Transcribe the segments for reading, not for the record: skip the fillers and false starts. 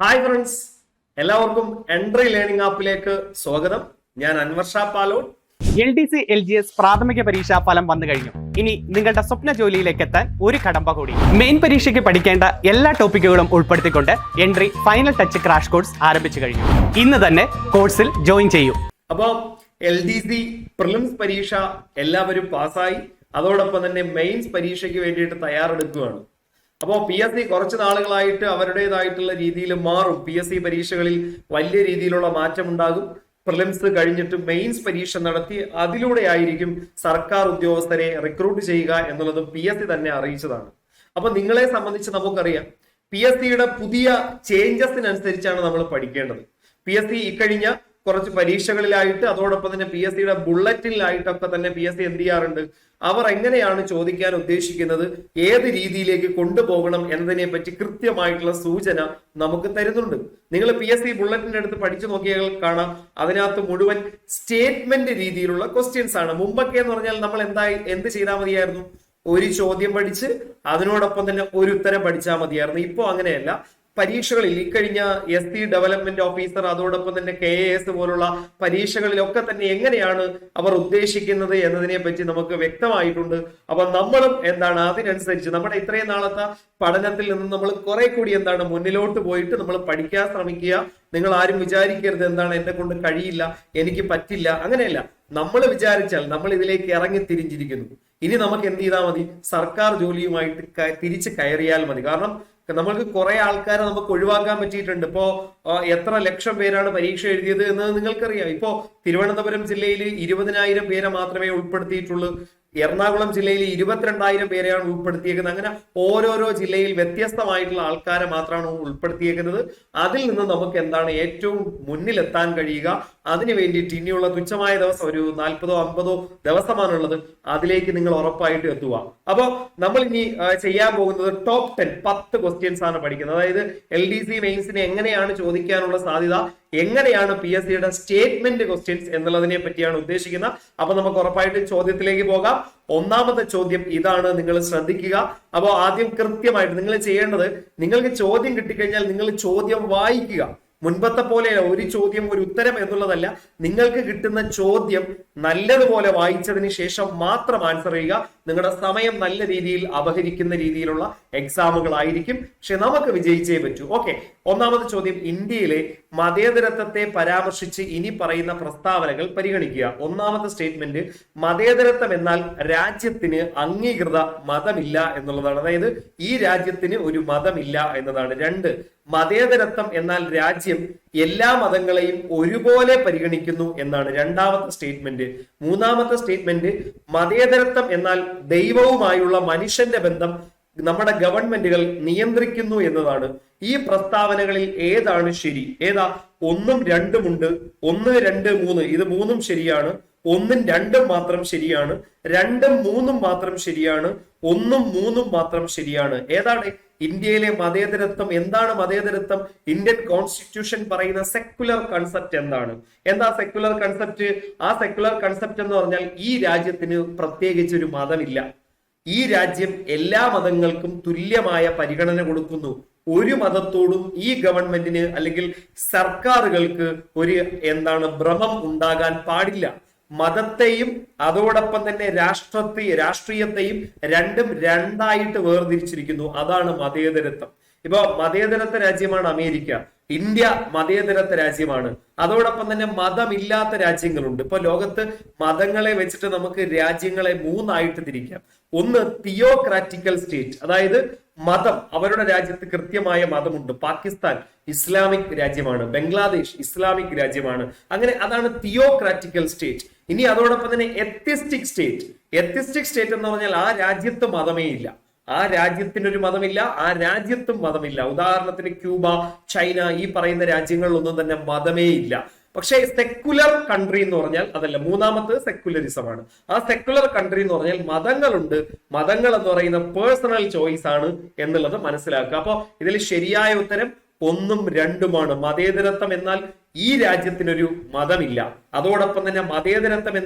Hi friends, എല്ലാവർക്കും entry learning ആപ്പിലേക്ക് സ്വാഗതം. ഞാൻ അൻവർ ഷാ പാലോട്. LDC LGS പ്രാഥമിക പരീക്ഷാ ഫലം വന്നു കഴിഞ്ഞു. ഇനി നിങ്ങളുടെ സ്വപ്ന ജോലിയിലേക്ക് എത്താൻ ഒരു കടമ്പ കൂടി. മെയിൻ പരീക്ഷയ്ക്ക് പഠിക്കേണ്ട എല്ലാ ടോപ്പിക്കുകളും ഉൾപ്പെടുത്തിക്കൊണ്ട് entry final touch crash course ആരംഭിച്ചു കഴിഞ്ഞു. ഇന്ന് തന്നെ കോഴ്സിൽ ജോയിൻ ചെയ്യൂ. അപ്പോൾ LDC പ്രിലിംസ് പരീക്ഷ എല്ലാവരും പാസ്സായി, അതോടൊപ്പം തന്നെ മെയിൻസ് പരീക്ഷയ്ക്ക് വേണ്ടിയിട്ട് തയ്യാറെടുക്കുകയാണ്. അപ്പോൾ PSC കുറച്ച് നാളുകളായിട്ട് അവരുടേതായിട്ടുള്ള രീതിയിൽ മാറും. PSC പരീക്ഷകളിൽ വലിയ രീതിയിലുള്ള മാറ്റം ഉണ്ടാകും. പ്രിലിംസ് കഴിഞ്ഞിട്ട് മെയിൻസ് പരീക്ഷ നടത്തി അതിലൂടെ ആയിരിക്കും സർക്കാർ ഉദ്യോഗസ്ഥരെ റിക്രൂട്ട് ചെയ്യുക എന്നുള്ളതും PSC തന്നെ അറിയിച്ചതാണ്. അപ്പൊ നിങ്ങളെ സംബന്ധിച്ച് നമുക്കറിയാം, PSCയുടെ പുതിയ ചേഞ്ചസിനനുസരിച്ചാണ് നമ്മൾ പഠിക്കേണ്ടത്. PSC ഇക്കഴിഞ്ഞ കുറച്ച് പരീക്ഷകളിലായിട്ട് അതോടൊപ്പം തന്നെ PSCയുടെ ബുള്ളറ്റിനിലായിട്ടൊക്കെ തന്നെ PSC എന്ത് ചെയ്യാറുണ്ട്, അവർ എങ്ങനെയാണ് ചോദിക്കാൻ ഉദ്ദേശിക്കുന്നത്, ഏത് രീതിയിലേക്ക് കൊണ്ടുപോകണം എന്നതിനെ പറ്റി കൃത്യമായിട്ടുള്ള സൂചന നമുക്ക് തരുന്നുണ്ട്. നിങ്ങൾ PSC ബുള്ളറ്റിന്റെ അടുത്ത് പഠിച്ചു നോക്കിയാൽ കാണാം, അതിനകത്ത് മുഴുവൻ സ്റ്റേറ്റ്മെന്റ് രീതിയിലുള്ള ക്വസ്റ്റ്യൻസ് ആണ്. മുമ്പൊക്കെ എന്ന് പറഞ്ഞാൽ നമ്മൾ എന്ത് ചെയ്താൽ മതിയായിരുന്നു, ഒരു ചോദ്യം പഠിച്ച് അതിനോടൊപ്പം തന്നെ ഒരു ഉത്തരം പഠിച്ചാൽ മതിയായിരുന്നു. ഇപ്പോ അങ്ങനെയല്ല. പരീക്ഷകളിൽ ഇക്കഴിഞ്ഞ SC ഡെവലപ്മെന്റ് ഓഫീസർ അതോടൊപ്പം തന്നെ KAS പോലുള്ള പരീക്ഷകളിലൊക്കെ തന്നെ എങ്ങനെയാണ് അവർ ഉദ്ദേശിക്കുന്നത് എന്നതിനെ പറ്റി നമുക്ക് വ്യക്തമായിട്ടുണ്ട്. അപ്പൊ നമ്മളും അതിനനുസരിച്ച് നമ്മുടെ ഇത്രയും നാളത്തെ പഠനത്തിൽ നിന്ന് നമ്മൾ കുറെ കൂടി മുന്നിലോട്ട് പോയിട്ട് നമ്മൾ പഠിക്കാൻ ശ്രമിക്കുക. നിങ്ങൾ ആരും വിചാരിക്കരുത് എന്നെ കൊണ്ട് കഴിയില്ല, എനിക്ക് പറ്റില്ല. അങ്ങനെയല്ല, നമ്മൾ വിചാരിച്ചാൽ നമ്മൾ ഇതിലേക്ക് ഇറങ്ങി തിരിഞ്ഞിരിക്കുന്നു. ഇനി നമുക്ക് എന്ത് ചെയ്താൽ മതി, സർക്കാർ ജോലിയുമായിട്ട് തിരിച്ച് കയറിയാൽ മതി. കാരണം നമ്മൾക്ക് കുറെ ആൾക്കാരെ നമുക്ക് ഒഴിവാക്കാൻ പറ്റിയിട്ടുണ്ട്. ഇപ്പോ എത്ര ലക്ഷം പേരാണ് പരീക്ഷ എഴുതിയത് എന്ന് നിങ്ങൾക്കറിയാം. ഇപ്പോ തിരുവനന്തപുരം ജില്ലയിൽ 20,000 പേരെ മാത്രമേ ഉൾപ്പെടുത്തിയിട്ടുള്ളൂ. എറണാകുളം ജില്ലയിൽ 22,000 പേരെയാണ് ഉൾപ്പെടുത്തിയേക്കുന്നത്. അങ്ങനെ ഓരോരോ ജില്ലയിൽ വ്യത്യസ്തമായിട്ടുള്ള ആൾക്കാരെ മാത്രമാണ് ഉൾപ്പെടുത്തിയേക്കുന്നത്. അതിൽ നിന്ന് നമുക്ക് ഏറ്റവും മുന്നിലെത്താൻ കഴിയുക. അതിനു വേണ്ടിയിട്ട് ഇനിയുള്ള തുച്ഛമായ ദിവസം, ഒരു 40-50 ദിവസമാണുള്ളത്. അതിലേക്ക് നിങ്ങൾ ഉറപ്പായിട്ട് എത്തുക. അപ്പൊ നമ്മൾ ഇനി ചെയ്യാൻ പോകുന്നത് ടോപ്പ് 10 ക്വസ്റ്റ്യൻസ് ആണ് പഠിക്കുന്നത്. അതായത് LDC മെയിൻസിന് എങ്ങനെയാണ് ചോദിക്കാനുള്ള സാധ്യത, എങ്ങനെയാണ് PSCയുടെ സ്റ്റേറ്റ്മെന്റ് ക്വസ്റ്റ്യൻസ് എന്നുള്ളതിനെ പറ്റിയാണ് ഉദ്ദേശിക്കുന്നത്. അപ്പൊ നമുക്ക് ഉറപ്പായിട്ട് ചോദ്യത്തിലേക്ക് പോകാം. ഒന്നാമത്തെ ചോദ്യം ഇതാണ്, നിങ്ങൾ ശ്രദ്ധിക്കുക. അപ്പോൾ ആദ്യം കൃത്യമായിട്ട് നിങ്ങൾ ചെയ്യേണ്ടത്, നിങ്ങൾക്ക് ചോദ്യം കിട്ടിക്കഴിഞ്ഞാൽ നിങ്ങൾ ചോദ്യം വായിക്കുക. മുൻപത്തെ പോലെയല്ല ഒരു ചോദ്യം ഒരു ഉത്തരം എന്നുള്ളതല്ല. നിങ്ങൾക്ക് കിട്ടുന്ന ചോദ്യം നല്ലതുപോലെ വായിച്ചതിന് ശേഷം മാത്രം ആൻസർ ചെയ്യുക. നിങ്ങളുടെ സമയം നല്ല രീതിയിൽ അപഹരിക്കുന്ന രീതിയിലുള്ള എക്സാമുകളായിരിക്കും. പക്ഷെ നമുക്ക് വിജയിച്ചേ പറ്റൂ. ഓക്കെ, ഒന്നാമത്തെ ചോദ്യം, ഇന്ത്യയിലെ മതേതരത്വത്തെ പരാമർശിച്ച് ഇനി പറയുന്ന പ്രസ്താവനകൾ പരിഗണിക്കുക. ഒന്നാമത്തെ സ്റ്റേറ്റ്മെന്റ്, മതേതരത്വം എന്നാൽ രാജ്യത്തിന് അംഗീകൃത മതമില്ല എന്നുള്ളതാണ്. അതായത് ഈ രാജ്യത്തിന് ഒരു മതമില്ല എന്നതാണ്. 2, മതേതരത്വം എന്നാൽ രാജ്യം എല്ലാ മതങ്ങളെയും ഒരുപോലെ പരിഗണിക്കുന്നു എന്നാണ് രണ്ടാമത്തെ സ്റ്റേറ്റ്മെന്റ്. മൂന്നാമത്തെ സ്റ്റേറ്റ്മെന്റ്, മതേതരത്വം എന്നാൽ ദൈവവുമായുള്ള മനുഷ്യന്റെ ബന്ധം നമ്മുടെ ഗവൺമെന്റുകൾ നിയന്ത്രിക്കുന്നു എന്നതാണ്. ഈ പ്രസ്താവനകളിൽ ഏതാണ് ശരി? ഏതാ? 1ഉം 2ഉം ഉണ്ട്. 1, 2, 3 ഇത് 3ഉം ശരിയാണ്. 1ഉം 2ഉം മാത്രം ശരിയാണ്. 2ഉം 3ഉം മാത്രം ശരിയാണ്. 1ഉം 3ഉം മാത്രം ശരിയാണ്. ഏതാണ് ഇന്ത്യയിലെ മതേതരത്വം? എന്താണ് മതേതരത്വം? ഇന്ത്യൻ കോൺസ്റ്റിറ്റ്യൂഷൻ പറയുന്ന സെക്കുലർ കൺസെപ്റ്റ് എന്താണ്? എന്താ സെക്കുലർ കൺസെപ്റ്റ്? ആ സെക്കുലർ കൺസെപ്റ്റ് എന്ന് പറഞ്ഞാൽ ഈ രാജ്യത്തിന് പ്രത്യേകിച്ച് ഒരു മതമില്ല. ഈ രാജ്യം എല്ലാ മതങ്ങൾക്കും തുല്യമായ പരിഗണന കൊടുക്കുന്നു. ഒരു മതത്തോടും ഈ ഗവൺമെന്റിന് അല്ലെങ്കിൽ സർക്കാരുകൾക്ക് ഒരു ഭ്രമം ഉണ്ടാകാൻ പാടില്ല. മതത്തെയും അതോടൊപ്പം തന്നെ രാഷ്ട്രീയത്തെയും രണ്ടും രണ്ടായിട്ട് വേർതിരിച്ചിരിക്കുന്നു. അതാണ് മതേതരത്വം. ഇപ്പൊ മതേതരത്വ രാജ്യമാണ് അമേരിക്ക, ഇന്ത്യ മതേതരത്വ രാജ്യമാണ്. അതോടൊപ്പം തന്നെ മതമില്ലാത്ത രാജ്യങ്ങളുണ്ട്. ഇപ്പൊ ലോകത്ത് മതങ്ങളെ വെച്ചിട്ട് നമുക്ക് രാജ്യങ്ങളെ 3ആയിട്ട് തിരിക്കാം. ഒന്ന് തിയോക്രാറ്റിക്കൽ സ്റ്റേറ്റ്, അതായത് മതം അവരുടെ രാജ്യത്ത് കൃത്യമായ മതമുണ്ട്. പാകിസ്ഥാൻ ഇസ്ലാമിക് രാജ്യമാണ്, ബംഗ്ലാദേശ് ഇസ്ലാമിക് രാജ്യമാണ്. അങ്ങനെ അതാണ് തിയോക്രാറ്റിക്കൽ സ്റ്റേറ്റ്. ഇനി അതോടൊപ്പം തന്നെ എത്തിസ്റ്റിക് സ്റ്റേറ്റ്. എത്തിസ്റ്റിക് സ്റ്റേറ്റ് എന്ന് പറഞ്ഞാൽ ആ രാജ്യത്ത് മതമേ ഇല്ല. ആ രാജ്യത്തിനൊരു മതമില്ല, ആ രാജ്യത്തും മതമില്ല. ഉദാഹരണത്തിന് ക്യൂബ, ചൈന, ഈ പറയുന്ന രാജ്യങ്ങളിലൊന്നും തന്നെ മതമേ ഇല്ല. പക്ഷേ സെക്കുലർ കൺട്രി എന്ന് പറഞ്ഞാൽ അതല്ല. മൂന്നാമത്തത് സെക്കുലറിസം ആണ്. ആ സെക്കുലർ കൺട്രി എന്ന് പറഞ്ഞാൽ മതങ്ങളുണ്ട്. മതങ്ങൾ എന്ന് പറയുന്ന പേഴ്സണൽ ചോയ്സ് ആണ് എന്നുള്ളത് മനസ്സിലാക്കുക. അപ്പൊ ഇതിൽ ശരിയായ ഉത്തരം 1ഉം 2ഉമാണ്. മതേതരത്വം എന്നാൽ ഈ രാജ്യത്തിനൊരു മതമില്ല. അതോടൊപ്പം തന്നെ മതേതരത്വം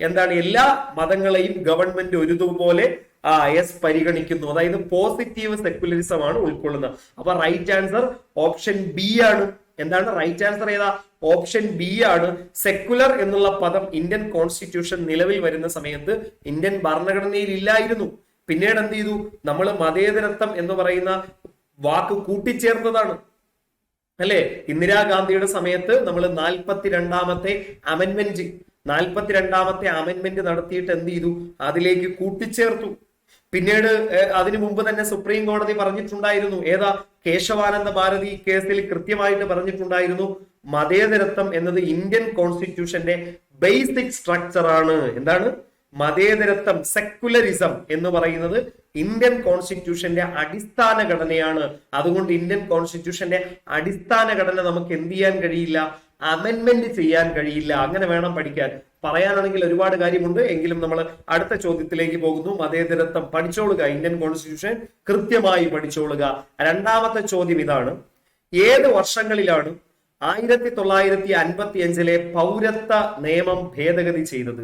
എന്നാൽ എല്ലാ മതങ്ങളെയും ഗവൺമെന്റ് ഒരുപോലെ എസ് പരിഗണിക്കുന്നു. അതായത് പോസിറ്റീവ് സെക്യുലറിസം ആണ് ഉൾക്കൊള്ളുന്നത്. അപ്പൊ റൈറ്റ് ആൻസർ ഓപ്ഷൻ ബി ആണ്. എന്താണ് റൈറ്റ് ആൻസർ? ഏതാ? ഓപ്ഷൻ ബി ആണ്. സെക്കുലർ എന്നുള്ള പദം ഇന്ത്യൻ കോൺസ്റ്റിറ്റ്യൂഷൻ നിലവിൽ വരുന്ന സമയത്ത് ഇന്ത്യൻ ഭരണഘടനയിൽ ഇല്ലായിരുന്നു. പിന്നീട് എന്ത് ചെയ്തു? നമ്മൾ മതേതരത്വം എന്ന് പറയുന്ന വാക്ക് കൂട്ടിച്ചേർത്തതാണ്, അല്ലെ? ഇന്ദിരാഗാന്ധിയുടെ സമയത്ത് നമ്മൾ 42ാമത്തെ അമെന്റ്മെന്റ് നടത്തിയിട്ട് എന്ത് ചെയ്തു? അതിലേക്ക് കൂട്ടിച്ചേർത്തു. പിന്നീട് അതിനു മുമ്പ് തന്നെ സുപ്രീം കോടതി പറഞ്ഞിട്ടുണ്ടായിരുന്നു, ഏതാ? കേശവാനന്ദ ഭാരതി കേസിൽ കൃത്യമായിട്ട് പറഞ്ഞിട്ടുണ്ടായിരുന്നു, മതേതരത്വം എന്നത് ഇന്ത്യൻ കോൺസ്റ്റിറ്റ്യൂഷന്റെ ബേസിക് സ്ട്രക്ചർ ആണ്. എന്താണ് മതേതരത്വം? സെക്കുലറിസം എന്ന് പറയുന്നത് ഇന്ത്യൻ കോൺസ്റ്റിറ്റ്യൂഷന്റെ അടിസ്ഥാന ഘടനയാണ്. അതുകൊണ്ട് ഇന്ത്യൻ കോൺസ്റ്റിറ്റ്യൂഷന്റെ അടിസ്ഥാന ഘടന നമുക്ക് എന്ത് ചെയ്യാൻ കഴിയില്ല? അമെന്റ്മെന്റ് ചെയ്യാൻ കഴിയില്ല. അങ്ങനെ വേണം പഠിക്കാൻ. പറയാനാണെങ്കിൽ ഒരുപാട് കാര്യമുണ്ട്, എങ്കിലും നമ്മൾ അടുത്ത ചോദ്യത്തിലേക്ക് പോകുന്നു. മതേതരത്വം പഠിച്ചോളുക, ഇന്ത്യൻ കോൺസ്റ്റിറ്റ്യൂഷൻ കൃത്യമായി പഠിച്ചോളുക. രണ്ടാമത്തെ ചോദ്യം ഇതാണ്: ഏത് വർഷങ്ങളിലാണ് 1955 പൗരത്വ നിയമം ഭേദഗതി ചെയ്തത്?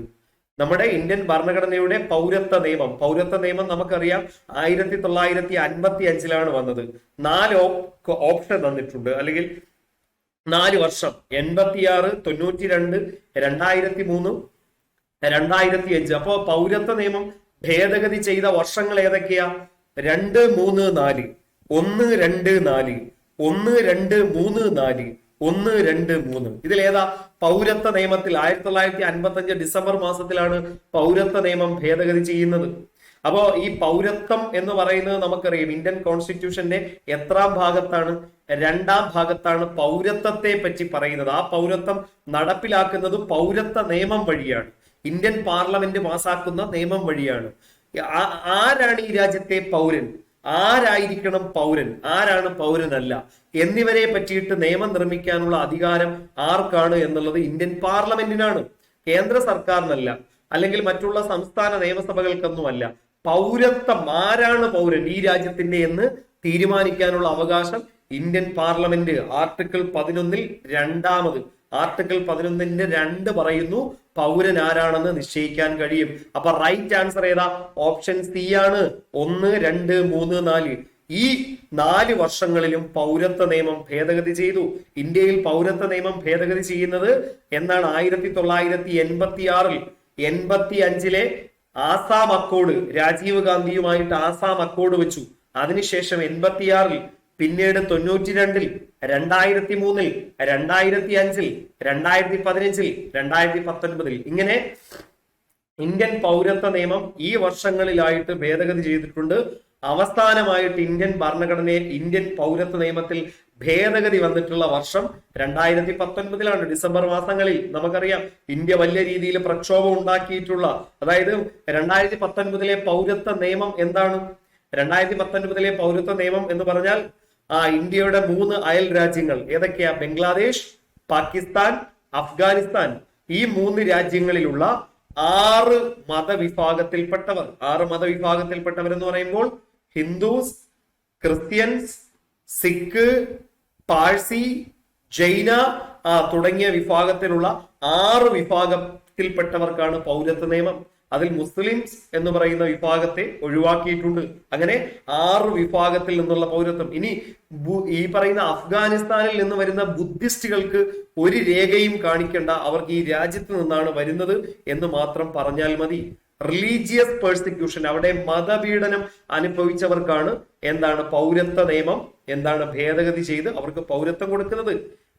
നമ്മുടെ ഇന്ത്യൻ ഭരണഘടനയുടെ പൗരത്വ നിയമം നമുക്കറിയാം 1955 വന്നത്. 4 ഓപ്ഷൻ തന്നിട്ടുണ്ട്, അല്ലെങ്കിൽ 4 വർഷം: 86, 92, 2003, 2005. അപ്പോ പൗരത്വ നിയമം ഭേദഗതി ചെയ്ത വർഷങ്ങൾ ഏതൊക്കെയാ? 2, 3, 4, 1, 2, 4, 1, 2, 3, 4, 1, 2, 3. ഇതിലേതാ? പൗരത്വ നിയമത്തിൽ 1955 ഡിസംബർ മാസത്തിലാണ് പൗരത്വ നിയമം ഭേദഗതി ചെയ്യുന്നത്. അപ്പോ ഈ പൗരത്വം എന്ന് പറയുന്നത് നമുക്കറിയാം ഇന്ത്യൻ കോൺസ്റ്റിറ്റ്യൂഷന്റെ എത്രാം ഭാഗത്താണ്? 2ാം ഭാഗത്താണ് പൗരത്വത്തെ പറ്റി പറയുന്നത്. ആ പൗരത്വം നടപ്പിലാക്കുന്നത് പൗരത്വ നിയമം വഴിയാണ്, ഇന്ത്യൻ പാർലമെന്റ് പാസാക്കുന്ന നിയമം വഴിയാണ്. ആരാണ് ഈ രാജ്യത്തെ പൗരൻ? ആരായിരിക്കണം പൗരൻ? ആരാണ് പൗരനല്ല? എന്നിവരെ പറ്റിയിട്ട് നിയമം നിർമ്മിക്കാനുള്ള അധികാരം ആർക്കാണ് എന്നുള്ളത് ഇന്ത്യൻ പാർലമെന്റിനാണ്, കേന്ദ്ര സർക്കാരിനല്ല, അല്ലെങ്കിൽ മറ്റുള്ള സംസ്ഥാന നിയമസഭകൾക്കൊന്നുമല്ല. പൗരത്വം, ആരാണ് പൗരൻ ഈ രാജ്യത്തിന്റെ എന്ന് തീരുമാനിക്കാനുള്ള അവകാശം ഇന്ത്യൻ പാർലമെന്റ് ആർട്ടിക്കിൾ 11 രണ്ടാമത്, ആർട്ടിക്കിൾ 11ന്റെ 2 പറയുന്നു പൗരൻ ആരാണെന്ന് നിശ്ചയിക്കാൻ കഴിയും. അപ്പൊ റൈറ്റ് ആൻസർ ഏതാ? ഓപ്ഷൻ സി ആണ്. 1, 2, 3, 4. ഈ 4 വർഷങ്ങളിലും പൗരത്വ നിയമം ഭേദഗതി ചെയ്തു. ഇന്ത്യയിൽ പൗരത്വ നിയമം ഭേദഗതി ചെയ്യുന്നത് എന്നാണ്? 1986. 85 ആസാം അക്കോഡ്, രാജീവ് ഗാന്ധിയുമായിട്ട് ആസാം അക്കോഡ് വെച്ചു. അതിനുശേഷം 86, പിന്നീട് 92, 2003, 2005, 2015, 2019. ഇങ്ങനെ ഇന്ത്യൻ പൗരത്വ നിയമം ഈ വർഷങ്ങളിലായിട്ട് ഭേദഗതി ചെയ്തിട്ടുണ്ട്. അവസാനമായിട്ട് ഇന്ത്യൻ ഭരണഘടനയിൽ ഇന്ത്യൻ പൗരത്വ നിയമത്തിൽ ഭേദഗതി വന്നിട്ടുള്ള വർഷം 2019 ഡിസംബർ മാസങ്ങളിൽ. നമുക്കറിയാം ഇന്ത്യ വലിയ രീതിയിൽ പ്രക്ഷോഭം ഉണ്ടാക്കിയിട്ടുള്ള, അതായത് 2019 പൗരത്വ നിയമം എന്താണ്? 2019 പൗരത്വ നിയമം എന്ന് പറഞ്ഞാൽ ഇന്ത്യയുടെ 3 അയൽ രാജ്യങ്ങൾ ഏതൊക്കെയാ? ബംഗ്ലാദേശ്, പാകിസ്ഥാൻ, അഫ്ഗാനിസ്ഥാൻ. ഈ 3 രാജ്യങ്ങളിലുള്ള 6 മതവിഭാഗത്തിൽപ്പെട്ടവർ. 6 മതവിഭാഗത്തിൽപ്പെട്ടവർ എന്ന് പറയുമ്പോൾ ഹിന്ദുസ്, ക്രിസ്ത്യൻസ്, സിഖ്, പാഴ്സി, ജൈന തുടങ്ങിയ വിഭാഗത്തിലുള്ള 6 വിഭാഗത്തിൽപ്പെട്ടവർക്കാണ് പൗരത്വ നിയമം. അതിൽ മുസ്ലിംസ് എന്ന് പറയുന്ന വിഭാഗത്തെ ഒഴിവാക്കിയിട്ടുണ്ട്. അങ്ങനെ 6 വിഭാഗത്തിൽ നിന്നുള്ള പൗരത്വം. ഇനി ഈ പറയുന്ന അഫ്ഗാനിസ്ഥാനിൽ നിന്ന് വരുന്ന ബുദ്ധിസ്റ്റുകൾക്ക് ഒരു രേഖയും കാണിക്കേണ്ട, അവർക്ക് ഈ രാജ്യത്ത് നിന്നാണ് വരുന്നത് എന്ന് മാത്രം പറഞ്ഞാൽ മതി. റിലീജിയസ് പെർസിക്യൂഷൻ, അവിടെ മതപീഡനം അനുഭവിച്ചവർക്കാണ് എന്താണ്? പൗരത്വ നിയമം ഭേദഗതി ചെയ്ത് അവർക്ക് പൗരത്വം കൊടുക്കുന്നത്.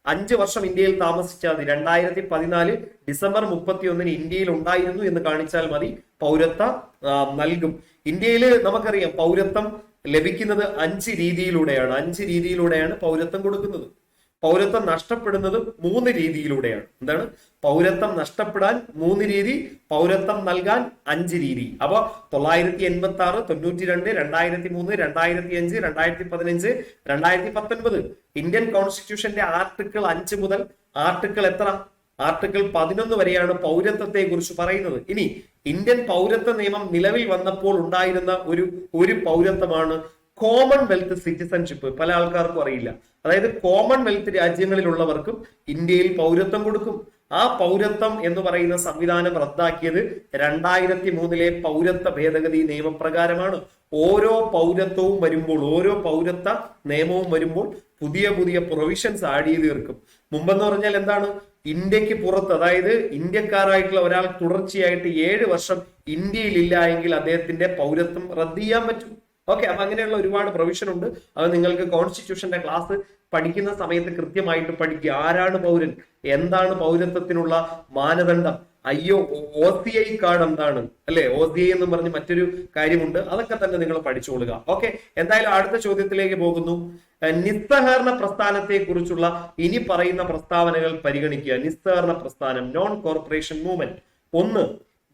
5 വർഷം ഇന്ത്യയിൽ താമസിച്ചാൽ മതി. 2014 ഡിസംബർ 31 ഇന്ത്യയിൽ ഉണ്ടായിരുന്നു എന്ന് കാണിച്ചാൽ മതി, പൗരത്വം നൽകും. ഇന്ത്യയിൽ നമുക്കറിയാം പൗരത്വം ലഭിക്കുന്നത് 5 രീതിയിലൂടെയാണ്. 5 രീതിയിലൂടെയാണ് പൗരത്വം കൊടുക്കുന്നത്. പൗരത്വം നഷ്ടപ്പെടുന്നത് 3 രീതിയിലൂടെയാണ്. എന്താണ്? പൗരത്വം നഷ്ടപ്പെടാൻ 3 രീതി, പൗരത്വം നൽകാൻ 5 രീതി. അപ്പൊ 986, 92, 2003, 2005, 2015, 2019 ഇന്ത്യൻ കോൺസ്റ്റിറ്റ്യൂഷന്റെ ആർട്ടിക്കിൾ 5 മുതൽ ആർട്ടിക്കിൾ എത്ര? ആർട്ടിക്കിൾ 11 വരെയാണ് പൗരത്വത്തെ കുറിച്ച് പറയുന്നത്. ഇനി ഇന്ത്യൻ പൗരത്വ നിയമം നിലവിൽ വന്നപ്പോൾ ഉണ്ടായിരുന്ന ഒരു പൗരത്വമാണ് കോമൺവെൽത്ത് സിറ്റിസൺഷിപ്പ്. പല ആൾക്കാർക്കും അറിയില്ല. അതായത് കോമൺവെൽത്ത് രാജ്യങ്ങളിലുള്ളവർക്കും ഇന്ത്യയിൽ പൗരത്വം കൊടുക്കും. ആ പൗരത്വം എന്ന് പറയുന്ന സംവിധാനം റദ്ദാക്കിയത് 2003 പൗരത്വ ഭേദഗതി നിയമപ്രകാരമാണ്. ഓരോ പൗരത്വവും വരുമ്പോൾ, ഓരോ പൗരത്വ നിയമവും വരുമ്പോൾ പുതിയ പുതിയ പ്രൊവിഷൻസ് ആഡ് ചെയ്ത് തീർക്കും. മുമ്പെന്ന് പറഞ്ഞാൽ എന്താണ്, ഇന്ത്യക്ക് പുറത്ത്, അതായത് ഇന്ത്യക്കാരായിട്ടുള്ള ഒരാൾ തുടർച്ചയായിട്ട് 7 വർഷം ഇന്ത്യയിൽ ഇല്ല എങ്കിൽ അദ്ദേഹത്തിന്റെ പൗരത്വം റദ്ദ് ചെയ്യാൻ പറ്റും. ഓക്കെ, അപ്പൊ അങ്ങനെയുള്ള ഒരുപാട് പ്രൊവിഷൻ ഉണ്ട്. അത് നിങ്ങൾക്ക് കോൺസ്റ്റിറ്റ്യൂഷന്റെ ക്ലാസ് പഠിക്കുന്ന സമയത്ത് കൃത്യമായിട്ട് പഠിക്കുക. ആരാണ് പൗരൻ, എന്താണ് പൗരത്വത്തിനുള്ള മാനദണ്ഡം, അയ്യോ OCI കാർഡ് എന്താണ്, അല്ലെ, OCI എന്ന് പറഞ്ഞ് മറ്റൊരു കാര്യമുണ്ട്. അതൊക്കെ തന്നെ നിങ്ങൾ പഠിച്ചുകൊള്ളുക. ഓക്കെ, എന്തായാലും അടുത്ത ചോദ്യത്തിലേക്ക് പോകുന്നു. നിസ്സഹകരണ പ്രസ്ഥാനത്തെ കുറിച്ചുള്ള ഇനി പറയുന്ന പ്രസ്താവനകൾ പരിഗണിക്കുക. നിസ്സഹകരണ പ്രസ്ഥാനം, നോൺ കോർപ്പറേഷൻ മൂവ്മെന്റ്. 1.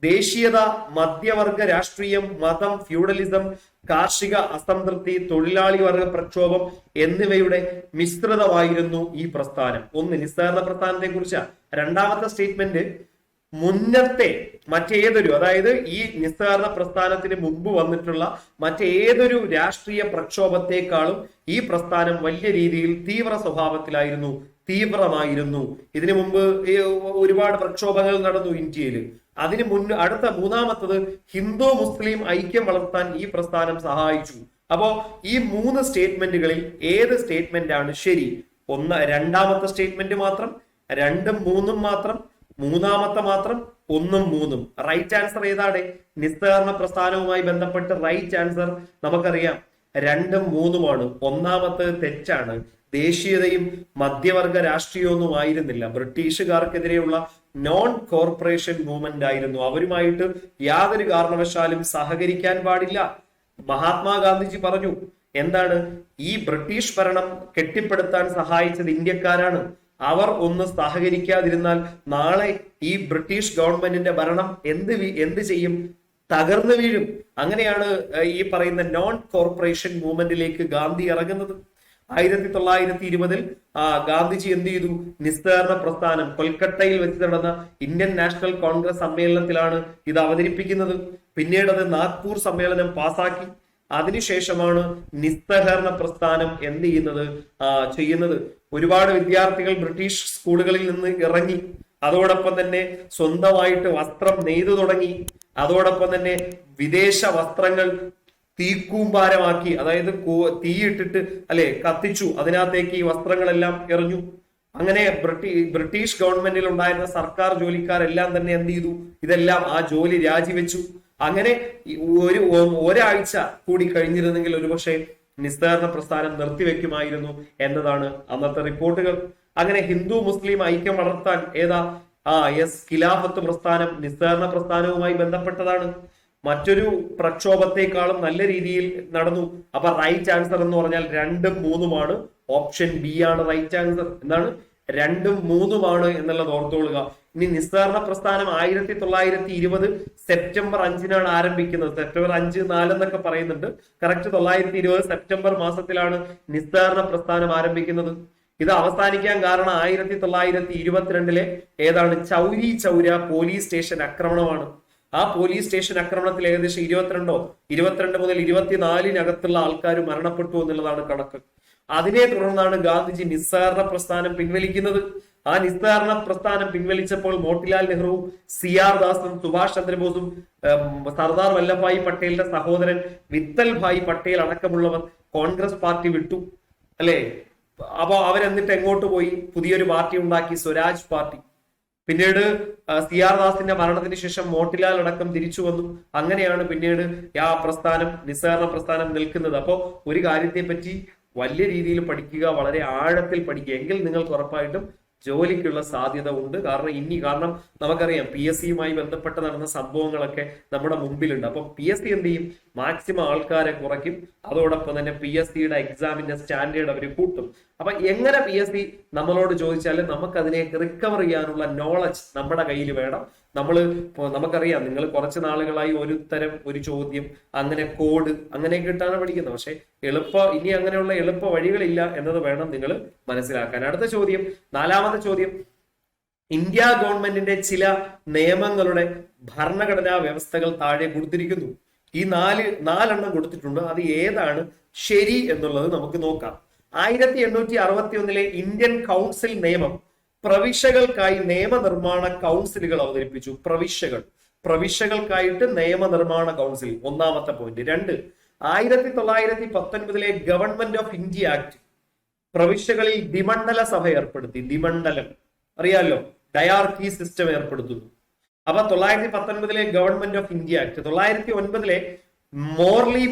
ദേശീയത, മധ്യവർഗ രാഷ്ട്രീയം, മതം, ഫ്യൂഡലിസം, കാർഷിക അസംതൃപ്തി, തൊഴിലാളി വർഗ പ്രക്ഷോഭം എന്നിവയുടെ മിശ്രിതമായിരുന്നു ഈ പ്രസ്ഥാനം. 1 നിസ്സഹകരണ പ്രസ്ഥാനത്തെ കുറിച്ച്. രണ്ടാമത്തെ സ്റ്റേറ്റ്മെന്റ്, മുന്നത്തെ മറ്റേതൊരു, അതായത് ഈ നിസ്സഹകരണ പ്രസ്ഥാനത്തിന് മുമ്പ് വന്നിട്ടുള്ള മറ്റേതൊരു രാഷ്ട്രീയ പ്രക്ഷോഭത്തെക്കാളും ഈ പ്രസ്ഥാനം വലിയ രീതിയിൽ തീവ്ര സ്വഭാവത്തിലായിരുന്നു, തീവ്രമായിരുന്നു. ഇതിനു മുമ്പ് ഒരുപാട് പ്രക്ഷോഭങ്ങൾ നടന്നു ഇന്ത്യയിൽ. അതിന് അടുത്ത മൂന്നാമത്തത്, ഹിന്ദു മുസ്ലിം ഐക്യം വളർത്താൻ ഈ പ്രസ്ഥാനം സഹായിച്ചു. അപ്പോ ഈ 3 സ്റ്റേറ്റ്മെന്റുകളിൽ ഏത് സ്റ്റേറ്റ്മെന്റ് ആണ് ശരി? രണ്ടാമത്തെ സ്റ്റേറ്റ്മെന്റ് മാത്രം, 2ഉം 3ഉം മാത്രം, മൂന്നാമത്തെ മാത്രം, 1ഉം 3ഉം. റൈറ്റ് ആൻസർ ഏതാണ്? നിസ്സഹകരണ പ്രസ്ഥാനവുമായി ബന്ധപ്പെട്ട് റൈറ്റ് ആൻസർ നമുക്കറിയാം 2ഉം 3ഉമാണ്. ഒന്നാമത്തെ തെറ്റാണ്. ദേശീയതയും മധ്യവർഗ രാഷ്ട്രീയമൊന്നും ആയിരുന്നില്ല. ബ്രിട്ടീഷുകാർക്കെതിരെയുള്ള നോൺ കോർപ്പറേഷൻ മൂവ്മെന്റ് ആയിരുന്നു. അവരുമായിട്ട് യാതൊരു കാരണവശാലും സഹകരിക്കാൻ പാടില്ല. മഹാത്മാഗാന്ധിജി പറഞ്ഞു, എന്താണ്, ഈ ബ്രിട്ടീഷ് ഭരണം കെട്ടിപ്പടുത്താൻ സഹായിച്ചത് ഇന്ത്യക്കാരാണ്. അവർ ഒന്ന് സഹകരിക്കാതിരുന്നാൽ നാളെ ഈ ബ്രിട്ടീഷ് ഗവൺമെന്റിന്റെ ഭരണം എന്ത് ചെയ്യും? തകർന്നു വീഴും. അങ്ങനെയാണ് ഈ പറയുന്ന നോൺ കോർപ്പറേഷൻ മൂവ്മെന്റിലേക്ക് ഗാന്ധി ഇറങ്ങുന്നത്. 1920 ഗാന്ധിജി എന്ത് ചെയ്തു? നിസ്സഹകരണ പ്രസ്ഥാനം കൊൽക്കത്തയിൽ വെച്ച് നടന്ന ഇന്ത്യൻ നാഷണൽ കോൺഗ്രസ് സമ്മേളനത്തിലാണ് ഇത് അവതരിപ്പിക്കുന്നത്. പിന്നീട് അത് നാഗ്പൂർ സമ്മേളനം പാസാക്കി. അതിനുശേഷമാണ് നിസ്സഹകരണ പ്രസ്ഥാനം എന്ത് ചെയ്യുന്നത്. ഒരുപാട് വിദ്യാർത്ഥികൾ ബ്രിട്ടീഷ് സ്കൂളുകളിൽ നിന്ന് ഇറങ്ങി. അതോടൊപ്പം തന്നെ സ്വന്തമായിട്ട് വസ്ത്രം നെയ്തു തുടങ്ങി. അതോടൊപ്പം തന്നെ വിദേശ വസ്ത്രങ്ങൾ തീക്കൂമ്പാരമാക്കി, അതായത് തീയിട്ടിട്ട് കത്തിച്ചു, അതിനകത്തേക്ക് ഈ വസ്ത്രങ്ങളെല്ലാം എറിഞ്ഞു. അങ്ങനെ ബ്രിട്ടീഷ് ഗവൺമെന്റിൽ ഉണ്ടായിരുന്ന സർക്കാർ ജോലിക്കാരെല്ലാം തന്നെ എന്ത് ചെയ്തു? ഇതെല്ലാം ആ ജോലി രാജിവെച്ചു. അങ്ങനെ ഒരാഴ്ച കൂടി കഴിഞ്ഞിരുന്നെങ്കിൽ ഒരുപക്ഷെ നിസ്സഹകരണ പ്രസ്ഥാനം നിർത്തിവെക്കുമായിരുന്നു എന്നതാണ് അന്നത്തെ റിപ്പോർട്ടുകൾ. അങ്ങനെ ഹിന്ദു മുസ്ലിം ഐക്യം വളർത്താൻ ഖിലാഫത്ത് പ്രസ്ഥാനം നിസ്സഹകരണ പ്രസ്ഥാനവുമായി ബന്ധപ്പെട്ടതാണ്. മറ്റൊരു പ്രക്ഷോഭത്തെക്കാളും നല്ല രീതിയിൽ നടന്നു. അപ്പൊ റൈറ്റ് ആൻസർ എന്ന് പറഞ്ഞാൽ 2ഉം 3ഉമാണ്. ഓപ്ഷൻ ബി ആണ് റൈറ്റ് ആൻസർ. എന്താണ്? 2ഉം 3ഉമാണ് എന്നുള്ളത് ഓർത്തോളുക. ഇനി നിസ്സഹകരണ പ്രസ്ഥാനം 1920 സെപ്റ്റംബർ 5-നാണ് ആരംഭിക്കുന്നത്. സെപ്റ്റംബർ 5, 4 എന്നൊക്കെ പറയുന്നുണ്ട്. കറക്റ്റ് 920 സെപ്റ്റംബർ മാസത്തിലാണ് നിസ്സഹകരണ പ്രസ്ഥാനം ആരംഭിക്കുന്നത്. ഇത് അവസാനിക്കാൻ കാരണം 1922 ചൗരി ചൗര പോലീസ് സ്റ്റേഷൻ ആക്രമണമാണ്. ആ പോലീസ് സ്റ്റേഷൻ ആക്രമണത്തിൽ ഏകദേശം 22 മുതൽ 24 ആൾക്കാർ മരണപ്പെട്ടു എന്നുള്ളതാണ് കണക്ക്. അതിനെ തുടർന്നാണ് ഗാന്ധിജി നിസ്സഹകരണ പ്രസ്ഥാനം പിൻവലിക്കുന്നത്. ആ നിസ്സഹകരണ പ്രസ്ഥാനം പിൻവലിച്ചപ്പോൾ മോട്ടിലാൽ നെഹ്റുവും CR ദാസും സുഭാഷ് ചന്ദ്രബോസും സർദാർ വല്ലഭായ് പട്ടേലിന്റെ സഹോദരൻ വിത്തൽ ഭായ് പട്ടേൽ അടക്കമുള്ളവർ കോൺഗ്രസ് പാർട്ടി വിട്ടു, അല്ലെ? അപ്പൊ അവരെന്നിട്ട് എങ്ങോട്ട് പോയി? പുതിയൊരു പാർട്ടി ഉണ്ടാക്കി, സ്വരാജ് പാർട്ടി. പിന്നീട് CR ദാസിന്റെ മരണത്തിന് ശേഷം മോട്ടിലാൽ അടക്കം തിരിച്ചു വന്നു. അങ്ങനെയാണ് പിന്നീട് ആ പ്രസ്ഥാനം, നിസ്സഹകരണ പ്രസ്ഥാനം നിൽക്കുന്നത്. അപ്പോ ഒരു കാര്യത്തെ പറ്റി വലിയ രീതിയിൽ പഠിക്കുക, വളരെ ആഴത്തിൽ പഠിക്കുക, എങ്കിൽ നിങ്ങൾക്ക് ഉറപ്പായിട്ടും ജോലിക്കുള്ള സാധ്യത ഉണ്ട്. കാരണം നമുക്കറിയാം PSCയുമായി ബന്ധപ്പെട്ട് നടന്ന സംഭവങ്ങളൊക്കെ നമ്മുടെ മുമ്പിലുണ്ട്. അപ്പൊ PSC എന്ത് ചെയ്യും? മാക്സിമം ആൾക്കാരെ കുറയ്ക്കും. അതോടൊപ്പം തന്നെ PSCയുടെ എക്സാമിന്റെ സ്റ്റാൻഡേർഡ് അവർ കൂട്ടും. അപ്പൊ എങ്ങനെ PSC നമ്മളോട് ചോദിച്ചാലും നമുക്കതിനെ റിക്കവർ ചെയ്യാനുള്ള നോളജ് നമ്മുടെ കയ്യിൽ വേണം. നമുക്കറിയാം, നിങ്ങൾ കുറച്ച് നാളുകളായി ഒരു ചോദ്യം, അങ്ങനെ കോഡ്, അങ്ങനെയൊക്കെ ഇട്ടാണ് പഠിക്കുന്നത്. പക്ഷെ ഇനി അങ്ങനെയുള്ള എളുപ്പ വഴികളില്ല എന്നത് വേണം നിങ്ങൾ മനസ്സിലാക്കാൻ. അടുത്ത ചോദ്യം, 4ാമത്തെ ചോദ്യം, ഇന്ത്യ ഗവൺമെന്റിന്റെ ചില നിയമങ്ങളുടെ ഭരണഘടനാ വ്യവസ്ഥകൾ താഴെ കൊടുത്തിരിക്കുന്നു. ഈ 4 കൊടുത്തിട്ടുണ്ട്. അത് ഏതാണ് ശരി എന്നുള്ളത് നമുക്ക് നോക്കാം. 1861 ഇന്ത്യൻ കൗൺസിൽ നിയമം പ്രവിശ്യകൾക്കായി നിയമനിർമ്മാണ കൗൺസിലുകൾ അവതരിപ്പിച്ചു. പ്രവിശ്യകൾക്കായിട്ട് നിയമനിർമ്മാണ കൗൺസിൽ, ഒന്നാമത്തെ point. 2, 1919 government of India act പ്രവിശ്യകളിൽ ദ്വിമണ്ഡല സഭ ഏർപ്പെടുത്തി. ദ്വിമണ്ഡലം അറിയാലോ, ഡയാർക്കി സിസ്റ്റം ഏർപ്പെടുത്തുന്നു. അപ്പൊ 1919 government of India act. 1909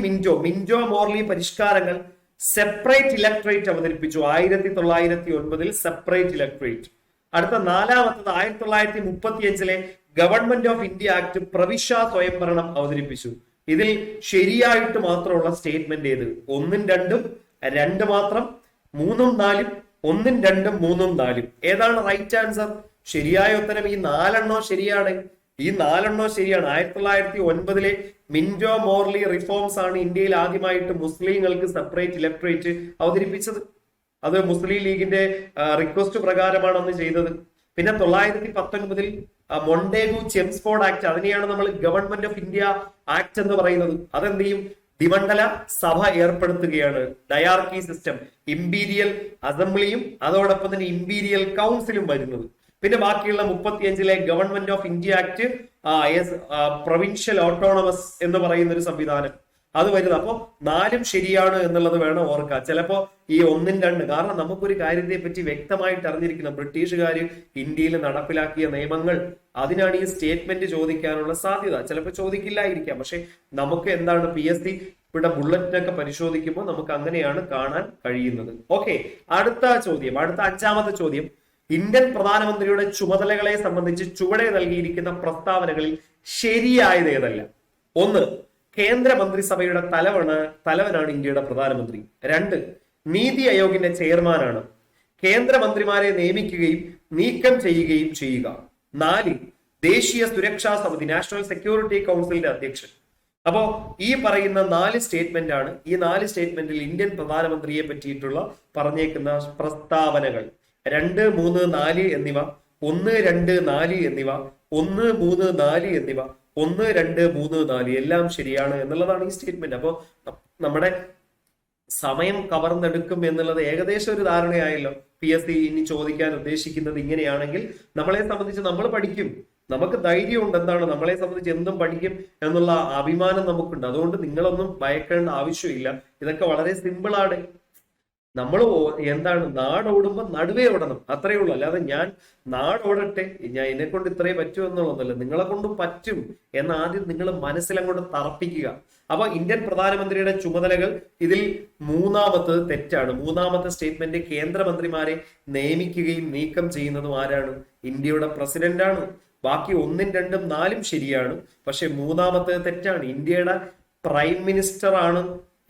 Minto Morley പരിഷ്കാരങ്ങൾ സെപ്പറേറ്റ് ഇലക്ട്രേറ്റ് അവതരിപ്പിച്ചു. 1909 സെപ്പറേറ്റ് ഇലക്ട്രേറ്റ്. അടുത്ത നാലാമത്തത് 1935 ഗവൺമെന്റ് ഓഫ് ഇന്ത്യ ആക്ട് പ്രവിശ്യ സ്വയംഭരണം അവതരിപ്പിച്ചു. ഇതിൽ ശരിയായിട്ട് മാത്രമുള്ള സ്റ്റേറ്റ്മെന്റ് ഏത്? 1ഉം 2ഉം, 2 മാത്രം, 3ഉം 4ഉം, 1ഉം 2ഉം, 3ഉം 4ഉം. ഏതാണ് റൈറ്റ് ആൻസർ? ശരിയായ ഉത്തരം ഈ 4 ശരിയാണ്. ഈ 4 ശരിയാണ്. 1909 മിന്റോ മോർലി റിഫോംസ് ആണ് ഇന്ത്യയിൽ ആദ്യമായിട്ട് മുസ്ലിങ്ങൾക്ക് സെപ്പറേറ്റ് ഇലക്ട്രേറ്റ് അവതരിപ്പിച്ചത്. അത് മുസ്ലിം ലീഗിന്റെ റിക്വസ്റ്റ് പ്രകാരമാണ് അന്ന് ചെയ്തത്. പിന്നെ 1919 മൊണ്ടേഗു ചെംസ്ഫോർഡ് ആക്ട്, അതിനെയാണ് നമ്മൾ ഗവൺമെന്റ് ഓഫ് ഇന്ത്യ ആക്ട് എന്ന് പറയുന്നത്. അതെന്ത് ചെയ്യും? ദ്വിമണ്ഡല സഭ ഏർപ്പെടുത്തുകയാണ്. ഡയാർക്കി സിസ്റ്റം, ഇമ്പീരിയൽ അസംബ്ലിയും അതോടൊപ്പം തന്നെ ഇമ്പീരിയൽ കൗൺസിലും വരുന്നത്. പിന്നെ ബാക്കിയുള്ള 35 government of India act provincial autonomous എന്ന് പറയുന്ന ഒരു സംവിധാനം അത് വരുന്നത്. അപ്പൊ 4ഉം ശരിയാണ് എന്നുള്ളത് വേണം ഓർക്കുക. ചിലപ്പോ ഈ 1ഉം 2, കാരണം നമുക്കൊരു കാര്യത്തെ പറ്റി വ്യക്തമായിട്ട് അറിഞ്ഞിരിക്കണം. ബ്രിട്ടീഷുകാർ ഇന്ത്യയിൽ നടപ്പിലാക്കിയ നിയമങ്ങൾ, അതിനാണ് ഈ സ്റ്റേറ്റ്മെന്റ് ചോദിക്കാനുള്ള സാധ്യത. ചിലപ്പോൾ ചോദിക്കില്ലായിരിക്കാം. പക്ഷെ നമുക്ക് എന്താണ് PSC ഇവിടെ ബുള്ളറ്റിനൊക്കെ പരിശോധിക്കുമ്പോൾ നമുക്ക് അങ്ങനെയാണ് കാണാൻ കഴിയുന്നത്. ഓക്കെ, അടുത്ത 5ാമത്തെ ചോദ്യം. ഇന്ത്യൻ പ്രധാനമന്ത്രിയുടെ ചുമതലകളെ സംബന്ധിച്ച് ചുവടെ നൽകിയിരിക്കുന്ന പ്രസ്താവനകളിൽ ശരിയായത് ഏതല്ല? 1, കേന്ദ്രമന്ത്രിസഭയുടെ തലവനാണ് ഇന്ത്യയുടെ പ്രധാനമന്ത്രി. 2, നീതി ആയോഗിന്റെ ചെയർമാനാണ്. കേന്ദ്രമന്ത്രിമാരെ നിയമിക്കുകയും നീക്കം ചെയ്യുകയും ചെയ്യുക. 4, ദേശീയ സുരക്ഷാ സമിതി, നാഷണൽ സെക്യൂരിറ്റി കൗൺസിലിന്റെ അധ്യക്ഷൻ. അപ്പോ ഈ പറയുന്ന 4 സ്റ്റേറ്റ്മെന്റ് ആണ്. ഈ 4 സ്റ്റേറ്റ്മെന്റിൽ ഇന്ത്യൻ പ്രധാനമന്ത്രിയെ പറ്റിയിട്ടുള്ള പറഞ്ഞേക്കുന്ന പ്രസ്താവനകൾ 2, 3, 4 എന്നിവ, 1, 2, 4 എന്നിവ, 1, 3, 4 എന്നിവ, 1, 2, 3, 4 എല്ലാം ശരിയാണ് എന്നുള്ളതാണ് ഈ സ്റ്റേറ്റ്മെന്റ്. അപ്പോ നമ്മുടെ സമയം കവർന്നെടുക്കും എന്നുള്ളത് ഏകദേശം ഒരു ധാരണയായല്ലോ. PSC ഇനി ചോദിക്കാൻ ഉദ്ദേശിക്കുന്നത് ഇങ്ങനെയാണെങ്കിൽ നമ്മളെ സംബന്ധിച്ച് നമ്മൾ പഠിക്കും. നമുക്ക് ധൈര്യമുണ്ട്. എന്താണ്, നമ്മളെ സംബന്ധിച്ച് എന്തും പഠിക്കും എന്നുള്ള അഭിമാനം നമുക്കുണ്ട്. അതുകൊണ്ട് നിങ്ങളൊന്നും ഭയക്കേണ്ട ആവശ്യമില്ല. ഇതൊക്കെ വളരെ സിമ്പിൾ ആണ്. നമ്മൾ എന്താണ്, നാടോടുമ്പോ നടുവേ ഓടണം, അത്രയേ ഉള്ളൂ. അല്ലാതെ ഞാൻ നാടോടട്ടെ, ഞാൻ എന്നെ കൊണ്ട് ഇത്രേ പറ്റൂ എന്നുള്ളതല്ല. നിങ്ങളെ കൊണ്ട് പറ്റും എന്ന് ആദ്യം നിങ്ങൾ മനസ്സിലങ്ങോട്ട് തറപ്പിക്കുക. അപ്പൊ ഇന്ത്യൻ പ്രധാനമന്ത്രിയുടെ ചുമതലകൾ ഇതിൽ 3ാമത്തത് തെറ്റാണ്. 3ാമത്തെ സ്റ്റേറ്റ്മെന്റ് കേന്ദ്രമന്ത്രിമാരെ നിയമിക്കുകയും നീക്കം ചെയ്യുന്നതും ആരാണ്? ഇന്ത്യയുടെ പ്രസിഡന്റ് ആണ്. ബാക്കി 1ഉം 2ഉം 4ഉം ശരിയാണ്. പക്ഷെ 3ാമത്തത് തെറ്റാണ്. ഇന്ത്യയുടെ പ്രൈം മിനിസ്റ്റർ ആണ്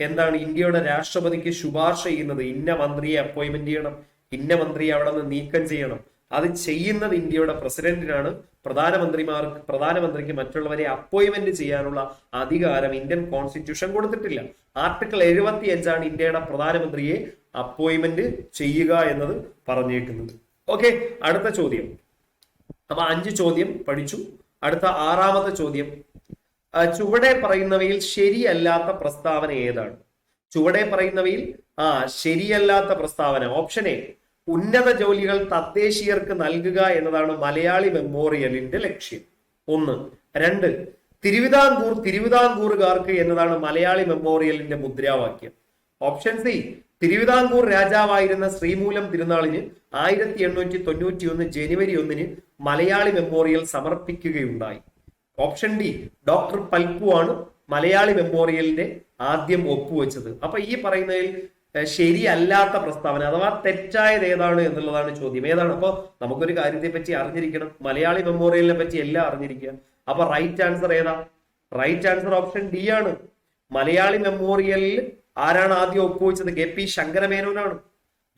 എന്താണ് ഇന്ത്യയുടെ രാഷ്ട്രപതിക്ക് ശുപാർശ ചെയ്യുന്നത്. ഇന്ന മന്ത്രിയെ അപ്പോയിന്റ്മെന്റ് ചെയ്യണം, ഇന്ന മന്ത്രിയെ അവിടെ നിന്ന് നീക്കം ചെയ്യണം. അത് ചെയ്യുന്നത് ഇന്ത്യയുടെ പ്രസിഡന്റിനാണ്. പ്രധാനമന്ത്രിക്ക് മറ്റുള്ളവരെ അപ്പോയിന്റ്മെന്റ് ചെയ്യാനുള്ള അധികാരം ഇന്ത്യൻ കോൺസ്റ്റിറ്റ്യൂഷൻ കൊടുത്തിട്ടില്ല. ആർട്ടിക്കിൾ 75 ഇന്ത്യയുടെ പ്രധാനമന്ത്രിയെ അപ്പോയിന്റ്മെന്റ് ചെയ്യുക എന്നത് പറഞ്ഞേക്കുന്നത്. ഓക്കെ, അടുത്ത ചോദ്യം. അപ്പൊ 5 ചോദ്യം പഠിച്ചു. അടുത്ത 6ാമത്തെ ചോദ്യം. ചുവടെ പറയുന്നവയിൽ ശരിയല്ലാത്ത പ്രസ്താവന ഏതാണ്? ചുവടെ പറയുന്നവയിൽ ശരിയല്ലാത്ത പ്രസ്താവന. ഓപ്ഷൻ എ, ഉന്നത ജോലികൾ തദ്ദേശീയർക്ക് നൽകുക എന്നതാണ് മലയാളി മെമ്മോറിയലിന്റെ ലക്ഷ്യം. 1. 2, തിരുവിതാംകൂറുകാർക്ക് എന്നതാണ് മലയാളി മെമ്മോറിയലിന്റെ മുദ്രാവാക്യം. ഓപ്ഷൻ സി, തിരുവിതാംകൂർ രാജാവായിരുന്ന ശ്രീമൂലം തിരുനാളിന് 1891 ജനുവരി 1 മലയാളി മെമ്മോറിയൽ സമർപ്പിക്കുകയുണ്ടായി. ഓപ്ഷൻ ഡി, ഡോക്ടർ പൽപ്പു ആണ് മലയാളി മെമ്മോറിയലിന്റെ ആദ്യം ഒപ്പുവെച്ചത്. അപ്പൊ ഈ പറയുന്നതിൽ ശരിയല്ലാത്ത പ്രസ്താവന അഥവാ തെറ്റായത് ഏതാണ് എന്നുള്ളതാണ് ചോദ്യം. ഏതാണ്? അപ്പൊ നമുക്കൊരു കാര്യത്തെ പറ്റി അറിഞ്ഞിരിക്കണം. മലയാളി മെമ്മോറിയലിനെ പറ്റി എല്ലാം അറിഞ്ഞിരിക്കുക. അപ്പൊ റൈറ്റ് ആൻസർ ഏതാ? റൈറ്റ് ആൻസർ ഓപ്ഷൻ ഡി ആണ്. മലയാളി മെമ്മോറിയലിൽ ആരാണ് ആദ്യം ഒപ്പുവെച്ചത്? KP ശങ്കരമേനോനാണ്.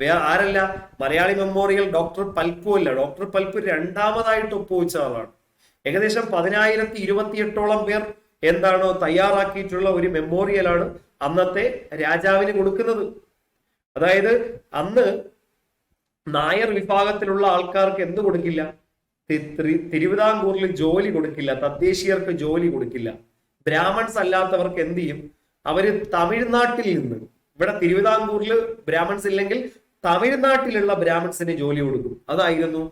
വേറെ ആരല്ല. മലയാളി മെമ്മോറിയൽ ഡോക്ടർ പൽപ്പു അല്ല. ഡോക്ടർ പൽപ്പു 2ാമതായിട്ട് ഒപ്പുവെച്ച ആളാണ്. ഏകദേശം 1028ഓളം പേർ എന്താണോ തയ്യാറാക്കിയിട്ടുള്ള ഒരു മെമ്മോറിയലാണ് അന്നത്തെ രാജാവിന് കൊടുക്കുന്നത്. അതായത് അന്ന് നായർ വിഭാഗത്തിലുള്ള ആൾക്കാർക്ക് എന്ത് കൊടുക്കില്ല? തിരുവിതാംകൂറിൽ ജോലി കൊടുക്കില്ല, തദ്ദേശീയർക്ക് ജോലി കൊടുക്കില്ല. ബ്രാഹ്മൺസ് അല്ലാത്തവർക്ക് എന്ത് ചെയ്യും? അവര് തമിഴ്നാട്ടിൽ നിന്ന്, ഇവിടെ തിരുവിതാംകൂറിൽ ബ്രാഹ്മൺസ് ഇല്ലെങ്കിൽ തമിഴ്നാട്ടിലുള്ള ബ്രാഹ്മിൺസിന് ജോലി കൊടുക്കും. അതായിരുന്നു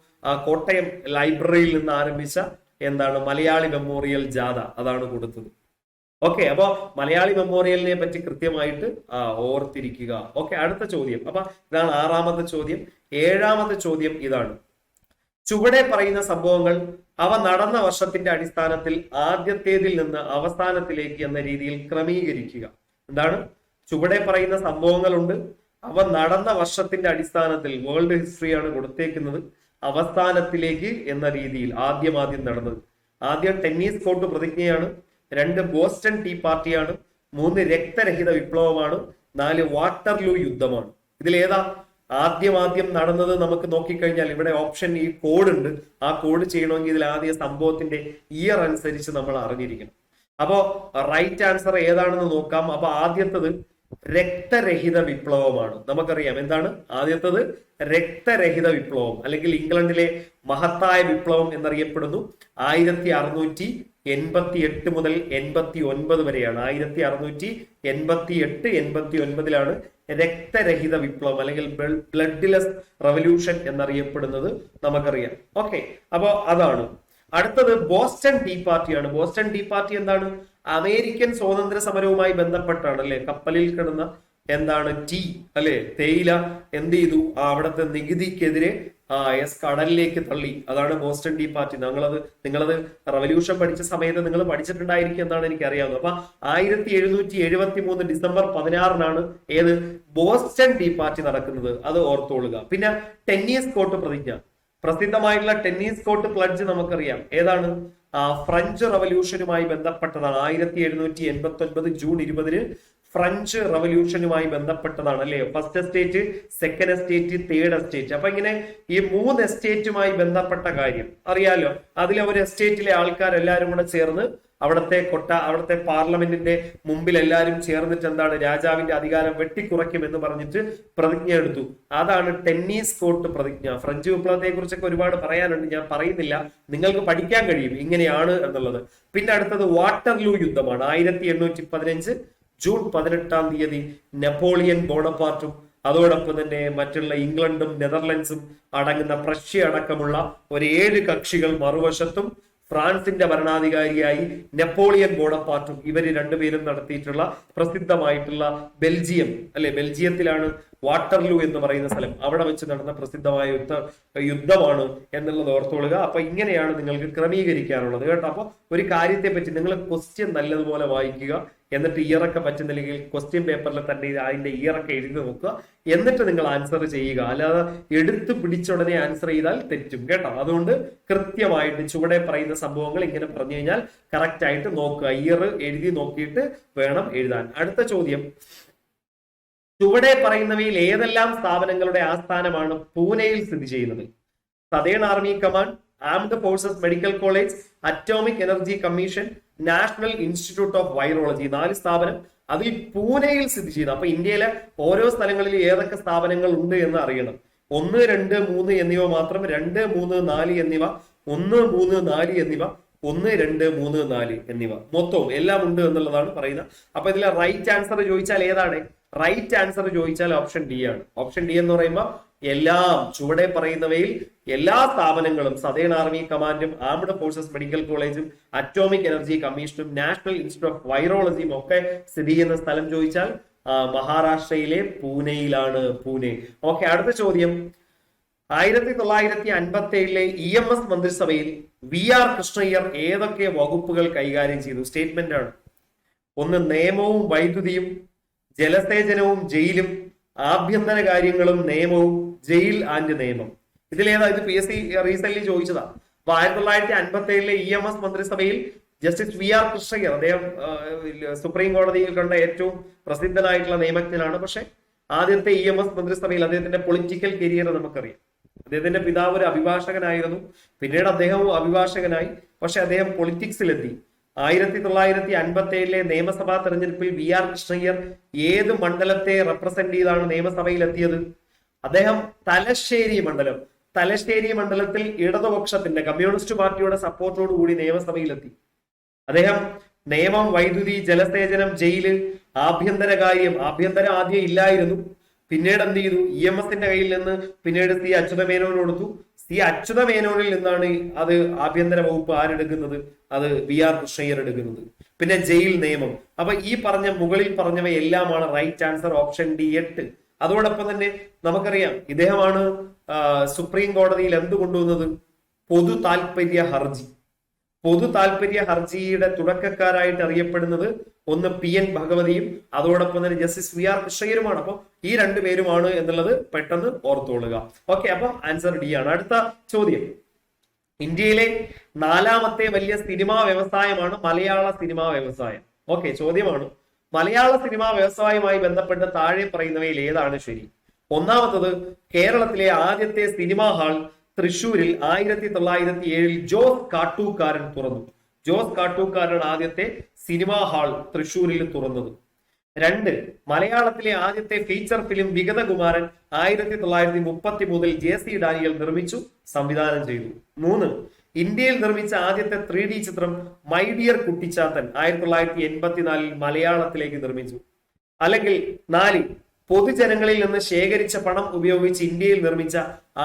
കോട്ടയം ലൈബ്രറിയിൽ നിന്ന് ആരംഭിച്ച മലയാളി മെമ്മോറിയൽ ജാഥ, അതാണ് കൊടുത്തത്. ഓക്കെ, അപ്പൊ മലയാളി മെമ്മോറിയലിനെ പറ്റി കൃത്യമായിട്ട് ഓർത്തിരിക്കുക. ഓക്കെ, അടുത്ത ചോദ്യം. അപ്പൊ ഇതാണ് 6ാമത്തെ ചോദ്യം. 7ാമത്തെ ചോദ്യം ഇതാണ്: ചുവടെ പറയുന്ന സംഭവങ്ങൾ അവ നടന്ന വർഷത്തിന്റെ അടിസ്ഥാനത്തിൽ ആദ്യത്തേതിൽ നിന്ന് അവസാനത്തിലേക്ക് എന്ന രീതിയിൽ ക്രമീകരിക്കുക. എന്താണ്? ചുവടെ പറയുന്ന സംഭവങ്ങളുണ്ട്, അവ നടന്ന വർഷത്തിന്റെ അടിസ്ഥാനത്തിൽ, വേൾഡ് ഹിസ്റ്ററിയാണ് കൊടുത്തേക്കുന്നത്, അവസാനത്തിലേക്ക് എന്ന രീതിയിൽ. ആദ്യം നടന്നത്, ആദ്യം ടെന്നീസ് കോർട്ട് പ്രതിജ്ഞയാണ്, 2 ബോസ്റ്റൺ ടീ പാർട്ടിയാണ്, 3 രക്തരഹിത വിപ്ലവമാണ്, 4 വാട്ടർലൂ യുദ്ധമാണ്. ഇതിലേതാ ആദ്യം നടന്നത്? നമുക്ക് നോക്കിക്കഴിഞ്ഞാൽ ഇവിടെ ഓപ്ഷൻ ഈ കോഡ് ഉണ്ട്. ആ കോഡ് ചെയ്യണമെങ്കിൽ ഇതിൽ ആദ്യ സംഭവത്തിന്റെ ഇയർ അനുസരിച്ച് നമ്മൾ അറിഞ്ഞിരിക്കണം. അപ്പോ റൈറ്റ് ആൻസർ ഏതാണെന്ന് നോക്കാം. അപ്പൊ ആദ്യത്തത് രക്തരഹിത വിപ്ലവമാണ്. നമുക്കറിയാം എന്താണ് ആദ്യത്തത്? രക്തരഹിത വിപ്ലവം, അല്ലെങ്കിൽ ഇംഗ്ലണ്ടിലെ മഹത്തായ വിപ്ലവം എന്നറിയപ്പെടുന്നു. 1688 മുതൽ 89 വരെയാണ്. 1688, 89 രക്തരഹിത വിപ്ലവം അല്ലെങ്കിൽ ബ്ലഡ്ലെസ് റവല്യൂഷൻ എന്നറിയപ്പെടുന്നത് നമുക്കറിയാം. ഓക്കെ, അപ്പോ അതാണ്. അടുത്തത് ബോസ്റ്റൺ ടീ പാർട്ടിയാണ്. ബോസ്റ്റൺ ടീ പാർട്ടി എന്താണ്? അമേരിക്കൻ സ്വാതന്ത്ര്യ സമരവുമായി ബന്ധപ്പെട്ടാണ് അല്ലെ. കപ്പലിൽ കിടന്ന ടീ അല്ലെ, തേയില എന്ത് ചെയ്തു? അവിടുത്തെ നികുതിക്കെതിരെ കടലിലേക്ക് തള്ളി. അതാണ് ബോസ്റ്റൺ ടീ പാർട്ടി. നിങ്ങളത് റവല്യൂഷൻ പഠിച്ച സമയത്ത് നിങ്ങൾ പഠിച്ചിട്ടുണ്ടായിരിക്കും എന്നാണ് എനിക്ക് അറിയാവുന്നത്. അപ്പൊ 1773 ഡിസംബർ 16 ഏത് ബോസ്റ്റൺ ടീ പാർട്ടി നടക്കുന്നത്, അത് ഓർത്തോളുക. പിന്നെ ടെന്നീസ് കോർട്ട് പ്രതിജ്ഞ, പ്രസിദ്ധമായിട്ടുള്ള ടെന്നീസ് കോർട്ട് പ്ലഡ്ജ് നമുക്കറിയാം. ഏതാണ്? ഫ്രഞ്ച് റവല്യൂഷനുമായി ബന്ധപ്പെട്ടതാണ്. 1789 ജൂൺ 20 ഫ്രഞ്ച് റവല്യൂഷനുമായി ബന്ധപ്പെട്ടതാണ് അല്ലെ. First estate, second estate, third estate. അപ്പൊ ഇങ്ങനെ ഈ 3 എസ്റ്റേറ്റുമായി ബന്ധപ്പെട്ട കാര്യം അറിയാലോ. അതിലെ ഒരു എസ്റ്റേറ്റിലെ ആൾക്കാരെല്ലാരും കൂടെ ചേർന്ന് അവിടുത്തെ പാർലമെന്റിന്റെ മുമ്പിൽ എല്ലാവരും ചേർന്നിട്ട് രാജാവിന്റെ അധികാരം വെട്ടിക്കുറയ്ക്കും എന്ന് പറഞ്ഞിട്ട് പ്രതിജ്ഞ എടുത്തു. അതാണ് ടെന്നീസ് കോർട്ട് പ്രതിജ്ഞ. ഫ്രഞ്ച് വിപ്ലവത്തെ കുറിച്ചൊക്കെ ഒരുപാട് പറയാനുണ്ട്, ഞാൻ പറയുന്നില്ല, നിങ്ങൾക്ക് പഠിക്കാൻ കഴിയും ഇങ്ങനെയാണ് എന്നുള്ളത്. പിന്നെ അടുത്തത് വാട്ടർലൂ യുദ്ധമാണ്. 1815 ജൂൺ 18 നെപ്പോളിയൻ ബോണപ്പാർട്ടും അതോടൊപ്പം തന്നെ മറ്റുള്ള ഇംഗ്ലണ്ടും നെതർലൻഡ്സും അടങ്ങുന്ന പ്രഷ്യ അടക്കമുള്ള ഒരു 7 കക്ഷികൾ മറുവശത്തും ഫ്രാൻസിന്റെ ഭരണാധികാരിയായി നെപ്പോളിയൻ ബോണപ്പാർട്ടും ഇവര് രണ്ടുപേരും നടത്തിയിട്ടുള്ള പ്രസിദ്ധമായിട്ടുള്ള ബെൽജിയം അല്ലെ, ബെൽജിയത്തിലാണ് വാട്ടർലൂ എന്ന് പറയുന്ന സ്ഥലം. അവിടെ വെച്ച് നടന്ന പ്രസിദ്ധമായ യുദ്ധമാണ് എന്നുള്ളത് ഓർത്തോളുക. അപ്പൊ ഇങ്ങനെയാണ് നിങ്ങൾക്ക് ക്രമീകരിക്കാനുള്ളത് കേട്ടോ. അപ്പൊ ഒരു കാര്യത്തെ പറ്റി നിങ്ങൾ ക്വസ്റ്റ്യൻ നല്ലതുപോലെ വായിക്കുക, എന്നിട്ട് ഇയറൊക്കെ പറ്റുന്നില്ലെങ്കിൽ ക്വസ്റ്റ്യൻ പേപ്പറിൽ തന്നെ അതിന്റെ ഇയറൊക്കെ എഴുതി നോക്കുക, എന്നിട്ട് നിങ്ങൾ ആൻസർ ചെയ്യുക. അല്ലാതെ എടുത്തു പിടിച്ചുടനെ ആൻസർ ചെയ്താൽ തെറ്റും കേട്ടോ. അതുകൊണ്ട് കൃത്യമായിട്ട് ചുവടെ പറയുന്ന സംഭവങ്ങൾ ഇങ്ങനെ പറഞ്ഞു കഴിഞ്ഞാൽ കറക്റ്റ് ആയിട്ട് നോക്കുക, ഇയർ എഴുതി നോക്കിയിട്ട് വേണം എഴുതാൻ. അടുത്ത ചോദ്യം: ചുവടെ പറയുന്നവയിൽ ഏതെല്ലാം സ്ഥാപനങ്ങളുടെ ആസ്ഥാനമാണ് പൂനെയിൽ സ്ഥിതി ചെയ്യുന്നത്? Southern army command, armed forces medical college, atomic energy commission, national institute of virology. 4 സ്ഥാപനം അതിൽ പൂനെയിൽ സ്ഥിതി ചെയ്യുന്നത്. അപ്പൊ ഇന്ത്യയിലെ ഓരോ സ്ഥലങ്ങളിൽ ഏതൊക്കെ സ്ഥാപനങ്ങൾ ഉണ്ട് എന്ന് അറിയണം. 1, 2, 3 എന്നിവ മാത്രം, 2, 3, 4 എന്നിവ, 1, 3, 4 എന്നിവ, 1, 2, 3, 4 എന്നിവ, മൊത്തവും എല്ലാം ഉണ്ട് എന്നുള്ളതാണ് പറയുന്നത്. അപ്പൊ ഇതിലെ റൈറ്റ് ആൻസർ ചോദിച്ചാൽ ഏതാണ്? റൈറ്റ് ആൻസർ ചോദിച്ചാൽ ഓപ്ഷൻ ഡി ആണ്. ഓപ്ഷൻ ഡി എന്ന് പറയുമ്പോൾ എല്ലാം ചുവടെ പറയുന്നവയിൽ എല്ലാ സ്ഥാപനങ്ങളും സതേൺ ആർമി കമാൻഡും ആംഡ് ഫോഴ്സസ് മെഡിക്കൽ കോളേജും അറ്റോമിക് എനർജി കമ്മീഷനും നാഷണൽ ഇൻസ്റ്റിറ്റ്യൂട്ട് ഓഫ് വൈറോളജിയും ഒക്കെ സ്ഥിതി ചെയ്യുന്ന സ്ഥലം ചോദിച്ചാൽ മഹാരാഷ്ട്രയിലെ പൂനെയിലാണ്. പൂനെ. ഓക്കെ, അടുത്ത ചോദ്യം: 1957 EMS മന്ത്രിസഭയിൽ VR കൃഷ്ണയ്യർ ഏതൊക്കെ വകുപ്പുകൾ കൈകാര്യം ചെയ്തു? സ്റ്റേറ്റ്മെന്റ് ആണ്. 1 നിയമവും വൈദ്യുതിയും, ജലസേചനവും ജയിലും, ആഭ്യന്തര കാര്യങ്ങളും നിയമവും, ജയിൽ ആൻഡ് നിയമം. ഇതിലേതാ? ഇത് PSC റീസെന്റ് ചോദിച്ചതാ. അപ്പൊ 1957 EMS മന്ത്രിസഭയിൽ ജസ്റ്റിസ് VR കൃഷ്ണയ്യർ, അദ്ദേഹം സുപ്രീം കോടതിയിൽ കണ്ട ഏറ്റവും പ്രസിദ്ധനായിട്ടുള്ള നിയമജ്ഞനാണ്. പക്ഷെ ആദ്യത്തെ EMS മന്ത്രിസഭയിൽ അദ്ദേഹത്തിന്റെ പൊളിറ്റിക്കൽ കരിയർ നമുക്കറിയാം. അദ്ദേഹത്തിന്റെ പിതാവ് ഒരു അഭിഭാഷകനായിരുന്നു, പിന്നീട് അദ്ദേഹവും അഭിഭാഷകനായി. പക്ഷെ അദ്ദേഹം പൊളിറ്റിക്സിലെത്തി. 1957 നിയമസഭാ തെരഞ്ഞെടുപ്പിൽ VR കൃഷ്ണയ്യർ ഏത് മണ്ഡലത്തെ റെപ്രസെന്റ് ചെയ്താണ് നിയമസഭയിൽ എത്തിയത്? അദ്ദേഹം തലശ്ശേരി മണ്ഡലത്തിൽ ഇടതുപക്ഷത്തിന്റെ കമ്മ്യൂണിസ്റ്റ് പാർട്ടിയുടെ സപ്പോർട്ടോടു കൂടി നിയമസഭയിലെത്തി. അദ്ദേഹം നിയമം, വൈദ്യുതി, ജലസേചനം, ജയില്, ആഭ്യന്തര ആദ്യം ഇല്ലായിരുന്നു, പിന്നീട് എന്ത് ചെയ്തു, EMSന്റെ കയ്യിൽ നിന്ന് പിന്നീട് സി അച്യുതമേനോന് കൊടുത്തു. സി അച്യുതമേനോനിൽ നിന്നാണ് അത് ആഭ്യന്തര വകുപ്പ് ആരെടുക്കുന്നത്, അത് VR കൃഷ്ണയ്യർ എടുക്കുന്നത്. പിന്നെ ജയിൽ നിയമം. അപ്പൊ ഈ പറഞ്ഞ മുകളിൽ പറഞ്ഞവയെല്ലാമാണ് റൈറ്റ് ആൻസർ, ഓപ്ഷൻ ഡി 8. അതോടൊപ്പം തന്നെ നമുക്കറിയാം ഇദ്ദേഹമാണ് സുപ്രീം കോടതിയിൽ എന്ത് കൊണ്ടുവന്നത്, പൊതു താല്പര്യ ഹർജി. പൊതു താല്പര്യ ഹർജിയുടെ തുടക്കക്കാരായിട്ട് അറിയപ്പെടുന്നത് ഒന്ന് PN ഭഗവതിയും അതോടൊപ്പം തന്നെ ജസ്റ്റിസ് VR കൃഷ്ണയ്യരുമാണ്. അപ്പൊ ഈ രണ്ടുപേരുമാണ് എന്നുള്ളത് പെട്ടെന്ന് ഓർത്തോളുക. ഓക്കെ, അപ്പൊ ആൻസർ ഡി ആണ്. അടുത്ത ചോദ്യം, ഇന്ത്യയിലെ 4ാമത്തെ വലിയ സിനിമാ വ്യവസായമാണ് മലയാള സിനിമാ വ്യവസായം. ഓക്കെ, ചോദ്യമാണ്, മലയാള സിനിമാ വ്യവസായവുമായി ബന്ധപ്പെട്ട് താഴെ പറയുന്നവയിൽ ഏതാണ് ശരി? ഒന്നാമത്തത്, കേരളത്തിലെ ആദ്യത്തെ സിനിമാ ഹാൾ തൃശ്ശൂരിൽ 1907 ജോസ് കാട്ടൂക്കാരൻ തുറന്നു. ജോസ് കാട്ടൂക്കാരൻ ആദ്യത്തെ സിനിമാ ഹാൾ തൃശ്ശൂരിൽ തുറന്നത്. 2, മലയാളത്തിലെ ആദ്യത്തെ feature film Vigathakumaran 1933 JC Daniel നിർമ്മിച്ചു, സംവിധാനം ചെയ്തു. 3, ഇന്ത്യയിൽ നിർമ്മിച്ച ആദ്യത്തെ 3D ചിത്രം മൈ ഡിയർ കുട്ടിച്ചാത്തൻ 1984 മലയാളത്തിലേക്ക് നിർമ്മിച്ചു. അല്ലെങ്കിൽ 4, പൊതുജനങ്ങളിൽ നിന്ന് ശേഖരിച്ച പണം ഉപയോഗിച്ച് ഇന്ത്യയിൽ നിർമ്മിച്ച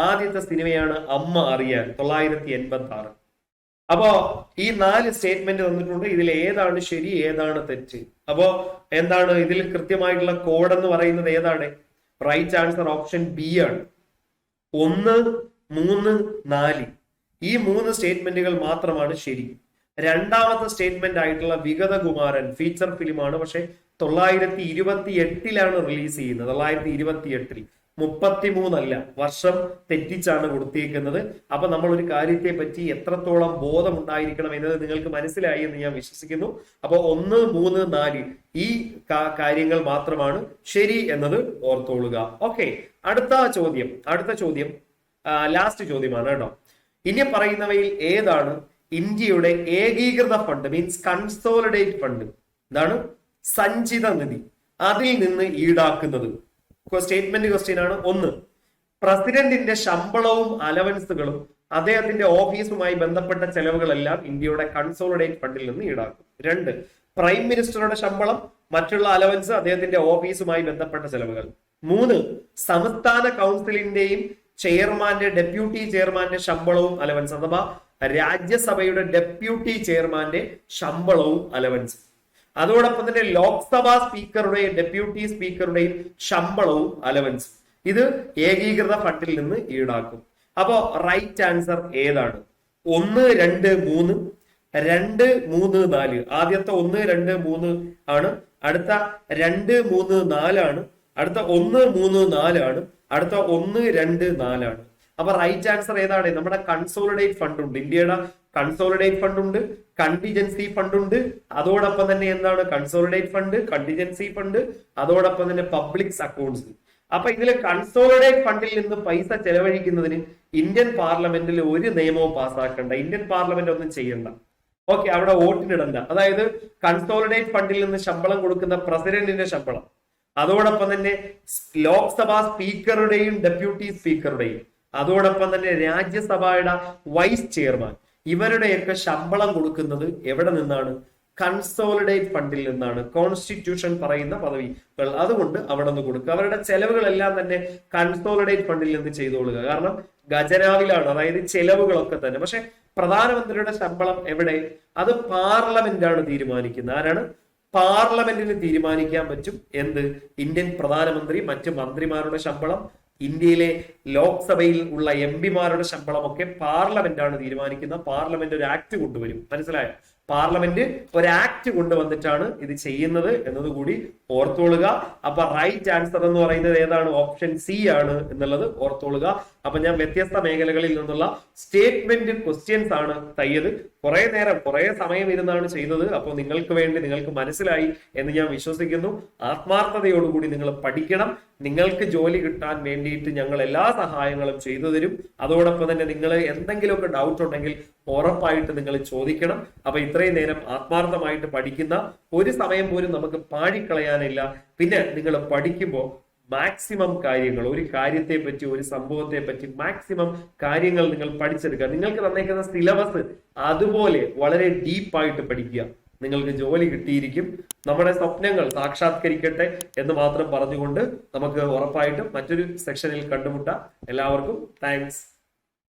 ആദ്യത്തെ സിനിമയാണ് അമ്മ അറിയാൻ 1986. അപ്പോ ഈ 4 സ്റ്റേറ്റ്മെന്റ് തന്നിട്ടുണ്ട്. ഇതിൽ ഏതാണ് ശരി, ഏതാണ് തെറ്റ്? അപ്പോ എന്താണ് ഇതിൽ കൃത്യമായിട്ടുള്ള കോഡ് എന്ന് പറയുന്നത് ഏതാണ്? റൈറ്റ് ആൻസർ ഓപ്ഷൻ ബി ആണ്. 1, 3, 4 ഈ 3 സ്റ്റേറ്റ്മെന്റുകൾ മാത്രമാണ് ശരി. രണ്ടാമത്തെ സ്റ്റേറ്റ്മെന്റ് ആയിട്ടുള്ള വിഗതകുമാരൻ ഫീച്ചർ ഫിലിമാണ്, പക്ഷെ 1928 റിലീസ് ചെയ്യുന്നത്. 1928, 33 അല്ല, വർഷം തെറ്റിച്ചാണ് കൊടുത്തിരിക്കുന്നത്. അപ്പൊ നമ്മൾ ഒരു കാര്യത്തെ പറ്റി എത്രത്തോളം ബോധം ഉണ്ടായിരിക്കണം എന്നത് നിങ്ങൾക്ക് മനസ്സിലായി എന്ന് ഞാൻ വിശ്വസിക്കുന്നു. അപ്പൊ 1, 3, 4 ഈ കാര്യങ്ങൾ മാത്രമാണ് ശരി എന്നത് ഓർത്തോളുക. ഓക്കെ, അടുത്ത ചോദ്യം ലാസ്റ്റ് ചോദ്യമാണ് കേട്ടോ. ഇനി പറയുന്നവയിൽ ഏതാണ് ഇന്ത്യയുടെ ഏകീകൃത ഫണ്ട്, മീൻസ് കൺസോളിഡേറ്റ് ഫണ്ട്, എന്താണ് സഞ്ചിത നിധി, അതിൽ നിന്ന് ഈടാക്കുന്നത്? സ്റ്റേറ്റ്മെന്റ് ക്വസ്റ്റ്യൻ ആണ്. 1, പ്രസിഡന്റിന്റെ ശമ്പളവും അലവൻസുകളും അദ്ദേഹത്തിന്റെ ഓഫീസുമായി ബന്ധപ്പെട്ട ചെലവുകളെല്ലാം ഇന്ത്യയുടെ കൺസോളിഡേറ്റ് ഫണ്ടിൽ നിന്ന് ഈടാക്കും. 2, പ്രൈം മിനിസ്റ്ററുടെ ശമ്പളം, മറ്റുള്ള അലവൻസ്, അദ്ദേഹത്തിന്റെ ഓഫീസുമായി ബന്ധപ്പെട്ട ചെലവുകൾ. 3, സംസ്ഥാന കൗൺസിലിന്റെയും ചെയർമാന്റെ, ഡെപ്യൂട്ടി ചെയർമാന്റെ ശമ്പളവും അലവൻസ്, അഥവാ രാജ്യസഭയുടെ ഡെപ്യൂട്ടി ചെയർമാന്റെ ശമ്പളവും അലവൻസ്. അതോടൊപ്പം തന്നെ ലോക്സഭാ സ്പീക്കറുടെയും ഡെപ്യൂട്ടി സ്പീക്കറുടെയും ശമ്പളവും അലവൻസ്. ഇത് ഏകീകൃത ഫണ്ടിൽ നിന്ന് ഈടാക്കും. അപ്പോ റൈറ്റ് ആൻസർ ഏതാണ്? 1, 2, 3, 2, 3, 4. ആദ്യത്തെ 1, 2, 3 ആണ്. അടുത്ത 2, 3, 4 ആണ്. അടുത്ത 1, 3, 4 ആണ്. അടുത്ത 1, 2, 4 ആണ്. അപ്പൊ റൈറ്റ് ആൻസർ ഏതാണ്? നമ്മുടെ കൺസോളിഡേറ്റ് ഫണ്ട് ഉണ്ട്, ഇന്ത്യയുടെ കൺസോളിഡേറ്റ് ഫണ്ട് ഉണ്ട്, കണ്ടിജൻസി ഫണ്ട് ഉണ്ട്. അതോടൊപ്പം തന്നെ എന്താണ് കൺസോളിഡേറ്റ് ഫണ്ട്, കണ്ടിജൻസി ഫണ്ട്, അതോടൊപ്പം തന്നെ പബ്ലിക് അക്കൗണ്ട്സ്. അപ്പൊ ഇതിൽ കൺസോളിഡേറ്റ് ഫണ്ടിൽ നിന്ന് പൈസ ചെലവഴിക്കുന്നതിന് ഇന്ത്യൻ പാർലമെന്റിൽ ഒരു നിയമവും പാസ്സാക്കണ്ട, ഇന്ത്യൻ പാർലമെന്റ് ഒന്നും ചെയ്യണ്ട. ഓക്കെ, അവിടെ വോട്ടിനിടണ്ട. അതായത് കൺസോളിഡേറ്റ് ഫണ്ടിൽ നിന്ന് ശമ്പളം കൊടുക്കുന്ന പ്രസിഡന്റിന്റെ ശമ്പളം, അതോടൊപ്പം തന്നെ ലോക്സഭാ സ്പീക്കറുടെയും ഡെപ്യൂട്ടി സ്പീക്കറുടെയും, അതോടൊപ്പം തന്നെ രാജ്യസഭയുടെ വൈസ് ചെയർമാൻ, ഇവരുടെയൊക്കെ ശമ്പളം കൊടുക്കുന്നത് എവിടെ നിന്നാണ്? കൺസോളിഡേറ്റ് ഫണ്ടിൽ നിന്നാണ്. കോൺസ്റ്റിറ്റ്യൂഷൻ പറയുന്ന പദവികൾ, അതുകൊണ്ട് അവിടെ നിന്ന് കൊടുക്കുക. അവരുടെ ചെലവുകളെല്ലാം തന്നെ കൺസോളിഡേറ്റ് ഫണ്ടിൽ നിന്ന് ചെയ്തോളുക. കാരണം ഖജനാവിലാണ്, അതായത് ചെലവുകളൊക്കെ തന്നെ. പക്ഷെ പ്രധാനമന്ത്രിയുടെ ശമ്പളം എവിടെ? അത് പാർലമെന്റ് ആണ് തീരുമാനിക്കുന്നത്. ആരാണ്? പാർലമെന്റിന് തീരുമാനിക്കാൻ പറ്റും എന്ത്? ഇന്ത്യൻ പ്രധാനമന്ത്രി, മറ്റ് മന്ത്രിമാരുടെ ശമ്പളം, ഇന്ത്യയിലെ ലോക്സഭയിൽ ഉള്ള MP-മാരുടെ ശമ്പളമൊക്കെ പാർലമെന്റ് ആണ് തീരുമാനിക്കുന്നത്. പാർലമെന്റ് ഒരു ആക്ട് കൊണ്ടുവരും. മനസ്സിലായോ? പാർലമെന്റ് ഒരു ആക്ട് കൊണ്ടുവന്നിട്ടാണ് ഇത് ചെയ്യുന്നത് എന്നതുകൂടി ഓർത്തോളുക. അപ്പൊ റൈറ്റ് ആൻസർ എന്ന് പറയുന്നത് ഏതാണ്? ഓപ്ഷൻ സി ആണ് എന്നുള്ളത് ഓർത്തോളുക. അപ്പൊ ഞാൻ വ്യത്യസ്ത മേഖലകളിൽ നിന്നുള്ള സ്റ്റേറ്റ്മെന്റ് ക്വസ്റ്റ്യൻസ് ആണ് തയ്യത്. കുറെ സമയം ഇരുന്നാണ് ചെയ്തത്. അപ്പോൾ നിങ്ങൾക്ക് വേണ്ടി, നിങ്ങൾക്ക് മനസ്സിലായി എന്ന് ഞാൻ വിശ്വസിക്കുന്നു. ആത്മാർത്ഥതയോടുകൂടി നിങ്ങൾ പഠിക്കണം. നിങ്ങൾക്ക് ജോലി കിട്ടാൻ വേണ്ടിയിട്ട് ഞങ്ങൾ എല്ലാ സഹായങ്ങളും ചെയ്തു തരും. അതോടൊപ്പം തന്നെ നിങ്ങൾ എന്തെങ്കിലുമൊക്കെ ഡൗട്ട് ഉണ്ടെങ്കിൽ ഉറപ്പായിട്ട് നിങ്ങൾ ചോദിക്കണം. അപ്പൊ ഇത്രയും നേരം ആത്മാർത്ഥമായിട്ട് പഠിക്കുന്ന ഒരു സമയം പോലും നമുക്ക് പാഴിക്കളയാനില്ല. പിന്നെ നിങ്ങൾ പഠിക്കുമ്പോൾ മാക്സിമം കാര്യങ്ങൾ, ഒരു കാര്യത്തെ പറ്റി, ഒരു സംഭവത്തെ പറ്റി മാക്സിമം കാര്യങ്ങൾ നിങ്ങൾ പഠിച്ചെടുക്കുക. നിങ്ങൾക്ക് തന്നേക്കുന്ന സിലബസ് അതുപോലെ വളരെ ഡീപ്പായിട്ട് പഠിക്കുക. നിങ്ങൾക്ക് ജോലി കിട്ടിയിരിക്കും. നമ്മുടെ സ്വപ്നങ്ങൾ സാക്ഷാത്കരിക്കട്ടെ എന്ന് മാത്രം പറഞ്ഞുകൊണ്ട് നമുക്ക് ഉറപ്പായിട്ടും മറ്റൊരു സെക്ഷനിൽ കണ്ടുമുട്ടാം. എല്ലാവർക്കും താങ്ക്സ്.